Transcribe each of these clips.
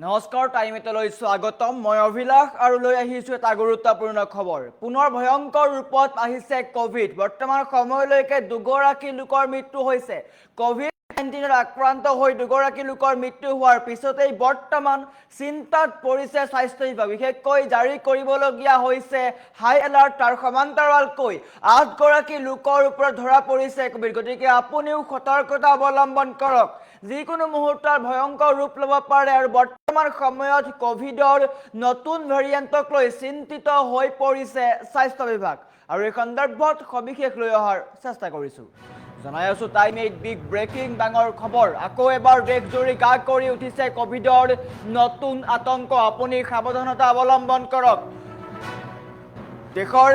নমস্কাৰ টাইমেটলৈ স্বাগতম মই অভিলাষ আৰু লৈ আহিছো এটা গুৰুত্বপূৰ্ণ খবৰ পুনৰ ভয়ংকৰ ৰূপত আহিছে কোভিড বৰ্তমান সময়লৈকে দুগৰাকী লোকৰ মৃত্যু হৈছে কোভিড 19 আক্ৰান্ত হৈ দুগৰাকী লোকৰ মৃত্যু হোৱাৰ পিছতেই বৰ্তমান চিন্তাত পৰিছে স্বাস্থ্য বিভাগ বিশেষকৈ জাৰি কৰিবলগীয়া হৈছে হাই এলাৰ্ট তাৰ সমান্তৰালকৈ 8 গৰাকী লোকৰ ওপৰত ধৰা পৰিছে কোভিড গতিকে আপুনিও সতৰ্কতা অৱলম্বন কৰক যিকোনো মুহূৰ্তত ভয়ংকৰ ৰূপ ল'ব পাৰে আৰু বৰ্তমান সময়ত কোভিডৰ নতুন ভেৰিয়েণ্টক লৈ চিন্তিত হৈ পৰিছে স্বাস্থ্য বিভাগ আৰু এই সন্দৰ্ভত সবিশেষ লৈ অহাৰ চেষ্টা কৰিছো জনাই আছো টাইম 8 বিগ ব্ৰেকিং ডাঙৰ খবৰ আকৌ এবাৰ দেশজুৰি গা কৰি উঠিছে কোভিডৰ নতুন আতংক আপুনি সাৱধানতা অৱলম্বন কৰক দেশৰ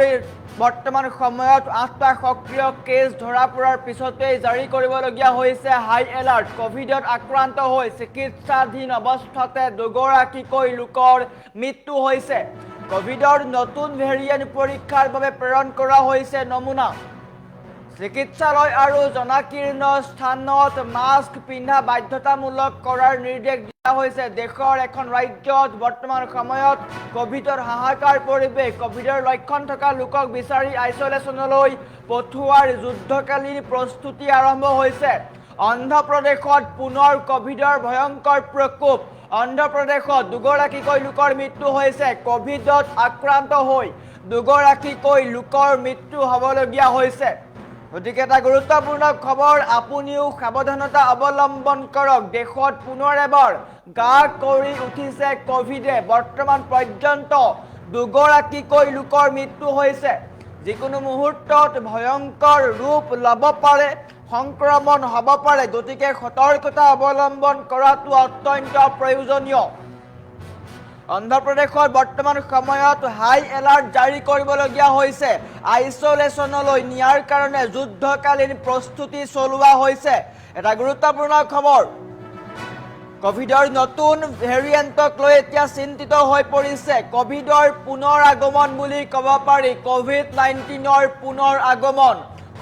বৰ্তমান সময়ত 8টা সক্ৰিয় কেছ ধৰা পৰাৰ পিছতেই জাৰি কৰিবলগীয়া হৈছে হাই এলাৰ্ট কোভিডত আক্ৰান্ত হৈ চিকিৎসাধীন অৱস্থাতে দুগৰাকীকৈ লোকৰ মৃত্যু হৈছে কোভিডৰ নতুন ভেৰিয়েণ্ট পৰীক্ষাৰ বাবে প্ৰেৰণ কৰা হৈছে নমুনা চিকিৎসালয় আৰু জনাকীৰ্ণ স্থানত মাস্ক পিন্ধা বাধ্যতামূলক কৰাৰ নিৰ্দেশ দিয়া হৈছে দেশৰ এখন ৰাজ্যত বৰ্তমান সময়ত কোভিডৰ হাহাকাৰ পৰিৱেশ কোভিডৰ লক্ষণ থকা লোকক বিচাৰি আইচোলেশ্যনলৈ পঠোৱাৰ যুদ্ধকালীন প্ৰস্তুতি আৰম্ভ হৈছে অন্ধ্ৰপ্ৰদেশত পুনৰ কোভিডৰ ভয়ংকৰ প্ৰকোপ অন্ধ্ৰপ্ৰদেশত দুগৰাকীকৈ লোকৰ মৃত্যু হৈছে কোভিডত আক্ৰান্ত হৈ দুগৰাকীকৈ লোকৰ মৃত্যু হ'বলগীয়া হৈছে গতিকে এটা গুৰুত্বপূৰ্ণ খবৰ আপুনিও সাৱধানতা অৱলম্বন কৰক দেশত পুনৰ এবাৰ গা কৰি উঠিছে কোভিডে বৰ্তমান পৰ্যন্ত দুগৰাকীকৈ লোকৰ মৃত্যু হৈছে যিকোনো মুহূৰ্তত ভয়ংকৰ ৰূপ ল'ব পাৰে সংক্ৰমণ হ'ব পাৰে গতিকে সতৰ্কতা অৱলম্বন কৰাটো অত্যন্ত প্ৰয়োজনীয় অন্ধ্ৰপ্ৰদেশত বৰ্তমান সময়ত হাই এলাৰ্ট জাৰি কৰিবলগীয়া হৈছে আইচোলেশ্যনলৈ নিয়াৰ কাৰণে যুদ্ধকালীন প্ৰস্তুতি চলোৱা হৈছে এটা গুৰুত্বপূৰ্ণ খবৰ কোভিডৰ নতুন ভেৰিয়েণ্টক লৈ এতিয়া চিন্তিত হৈ পৰিছে কোভিডৰ পুনৰ আগমন বুলি ক'ব পাৰি কোভিড 19ৰ পুনৰ আগমন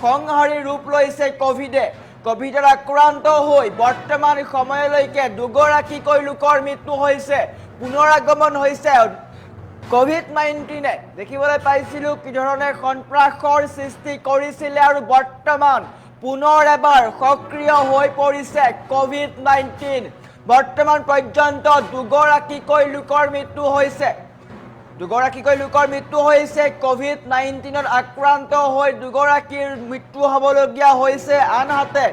সংহাৰী ৰূপ লৈছে কোভিডে কোভিডৰ আক্ৰান্ত হৈ বৰ্তমান সময়লৈকে দুগৰাকীকৈ লোকৰ মৃত্যু হৈছে পুনৰ আগমন হৈছে কোভিড 19 দেখিবলৈ পাইছিলো কি ধৰণে সন্ত্ৰাসৰ সৃষ্টি কৰিছিলে আৰু বৰ্তমান পুনৰ এবাৰ সক্ৰিয় হৈ পৰিছে কোভিড 19 বৰ্তমান পৰ্যন্ত দুগৰাকীকৈ লোকৰ মৃত্যু হৈছে কোভিড 19ত আক্ৰান্ত হৈ দুগৰাকীৰ মৃত্যু হ'বলগীয়া হৈছে আনহাতে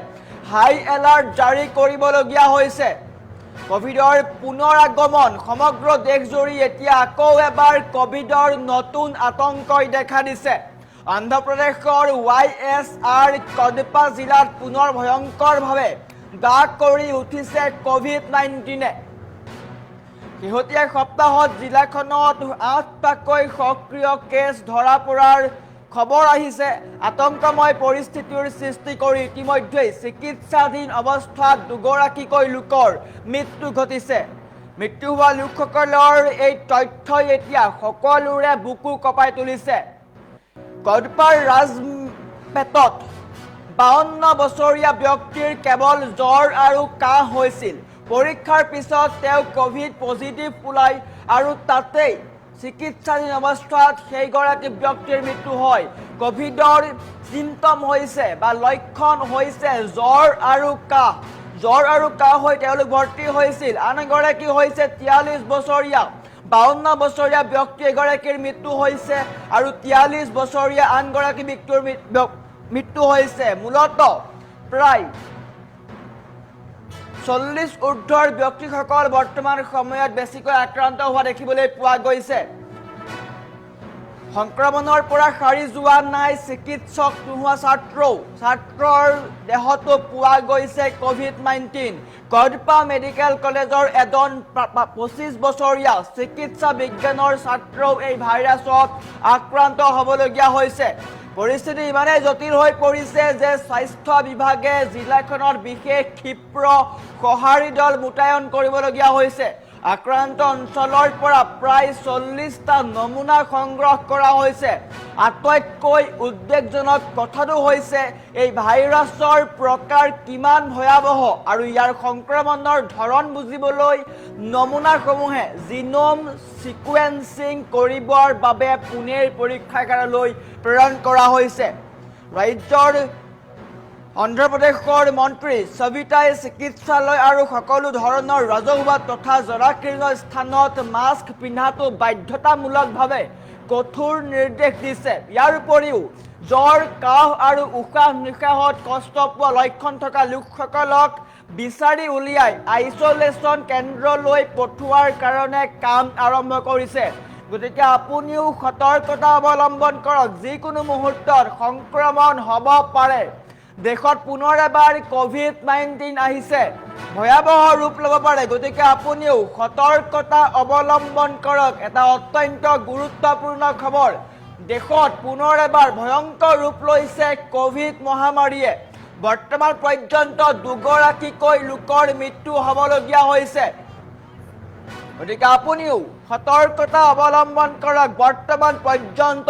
হাই এলাৰ্ট জাৰি কৰিবলগীয়া হৈছে কোভিডৰ পুনৰ আগমন সমগ্ৰ দেশজুৰি এতিয়া আকৌ এবাৰ কোভিডৰ নতুন আতংকই দেখা দিছে অন্ধ্ৰপ্ৰদেশৰ YSR কডপা জিলাত পুনৰ ভয়ংকৰভাৱে গা কৰি উঠিছে কোভিড 19 শেহতীয়া সপ্তাহত জিলাখনত 8টাকৈ সক্ৰিয় কেছ ধৰা পৰাৰ খবৰ আহিছে আতংকময় পৰিস্থিতিৰ সৃষ্টি কৰি ইতিমধ্যে চিকিৎসাধীন অৱস্থাত দুগৰাকীকৈ লোকৰ মৃত্যু ঘটিছে মৃত্যু হোৱা লোকসকলৰ এই তথ্যই এতিয়া সকলোৰে বুকু কঁপাই তুলিছে কডপাৰ ৰাজপেটত 52 বছৰীয়া ব্যক্তিৰ কেৱল জ্বৰ আৰু কাহ হৈছিল পৰীক্ষাৰ পিছত তেওঁ কোভিড পজিটিভ ওলাই আৰু তাতেই চিকিৎসাধীন অৱস্থাত সেইগৰাকী ব্যক্তিৰ মৃত্যু হয় কোভিডৰ চিম্পটম হৈছে বা লক্ষণ হৈছে জ্বৰ আৰু কাহ হৈ তেওঁলোক ভৰ্তি হৈছিল আন এগৰাকী হৈছে 43 বছৰীয়া 52 বছৰীয়া ব্যক্তি এগৰাকীৰ মৃত্যু হৈছে আৰু 43 বছৰীয়া আনগৰাকী ব্যক্তিৰ মৃত্যু হৈছে মূলতঃ প্ৰায় 40 ঊৰ্ধ্বৰ ব্যক্তিসকল বৰ্তমান সময়ত বেছিকৈ আক্ৰান্ত হোৱা দেখিবলৈ পোৱা গৈছে সংক্ৰমণৰ পৰা সাৰি যোৱা নাই চিকিৎসক নোহোৱা ছাত্ৰৰ দেহতো পোৱা গৈছে কোভিড 19 কডপা মেডিকেল কলেজৰ এজন 25 বছৰীয়া চিকিৎসা বিজ্ঞানৰ ছাত্ৰও এই ভাইৰাছত আক্ৰান্ত হ'বলগীয়া হৈছে পৰিস্থিতি ইমানেই জটিল হৈ পৰিছে যে স্বাস্থ্য বিভাগে জিলাখনত বিশেষ ক্ষীপ্ৰ সঁহাৰি দল মোতায়েন কৰিবলগীয়া হৈছে আক্ৰান্ত অঞ্চলৰ পৰা প্ৰায় 40টা নমুনা সংগ্ৰহ কৰা হৈছে। আটাইতকৈ উদ্বেগজনক কথাটো হৈছে এই ভাইৰাছৰ প্ৰকাৰ কিমান ভয়াৱহ আৰু ইয়াৰ সংক্ৰমণৰ ধৰণ বুজিবলৈ নমুনাসমূহে জিনোম সিকুৱেন্সিং কৰিবৰ বাবে পুনেৰ পৰীক্ষাগাৰলৈ প্ৰেৰণ কৰা হৈছে। ৰাজ্যৰ অন্ধ্ৰপ্ৰদেশৰ মন্ত্ৰী সবিতাই চিকিৎসালয় আৰু সকলো ধৰণৰ ৰাজহুৱা তথা জৰাকীৰ্ণ স্থানত মাস্ক পিন্ধাটো বাধ্যতামূলকভাৱে কঠোৰ নিৰ্দেশ দিছে। ইয়াৰ উপৰিও জ্বৰ, কাহ আৰু উশাহ নিশাহত কষ্ট পোৱা লক্ষণ থকা লোকসকলক বিচাৰি উলিয়াই আইচলেশ্যন কেন্দ্ৰলৈ পঠোৱাৰ কাৰণে কাম আৰম্ভ কৰিছে। গতিকে আপুনিও সতৰ্কতা অৱলম্বন কৰক, যিকোনো মুহূৰ্তত সংক্ৰমণ হ'ব পাৰে। দেশত পুনৰ এবাৰ COVID-19 আহিছে, ভয়াৱহ ৰূপ ল'ব পাৰে। গতিকে আপুনিও সতৰ্কতা অৱলম্বন কৰক। এটা অত্যন্ত গুৰুত্বপূৰ্ণ খবৰ, দেশত পুনৰ এবাৰ ভয়ংকৰ ৰূপ লৈছে কোভিড মহামাৰীয়ে। বৰ্তমান পৰ্যন্ত 2গৰাকীকৈ লোকৰ মৃত্যু হ'বলগীয়া হৈছে। গতিকে আপুনিও সতৰ্কতা অৱলম্বন কৰক। বৰ্তমান পৰ্যন্ত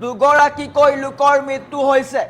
2গৰাকীকৈ লোকৰ মৃত্যু হৈছে।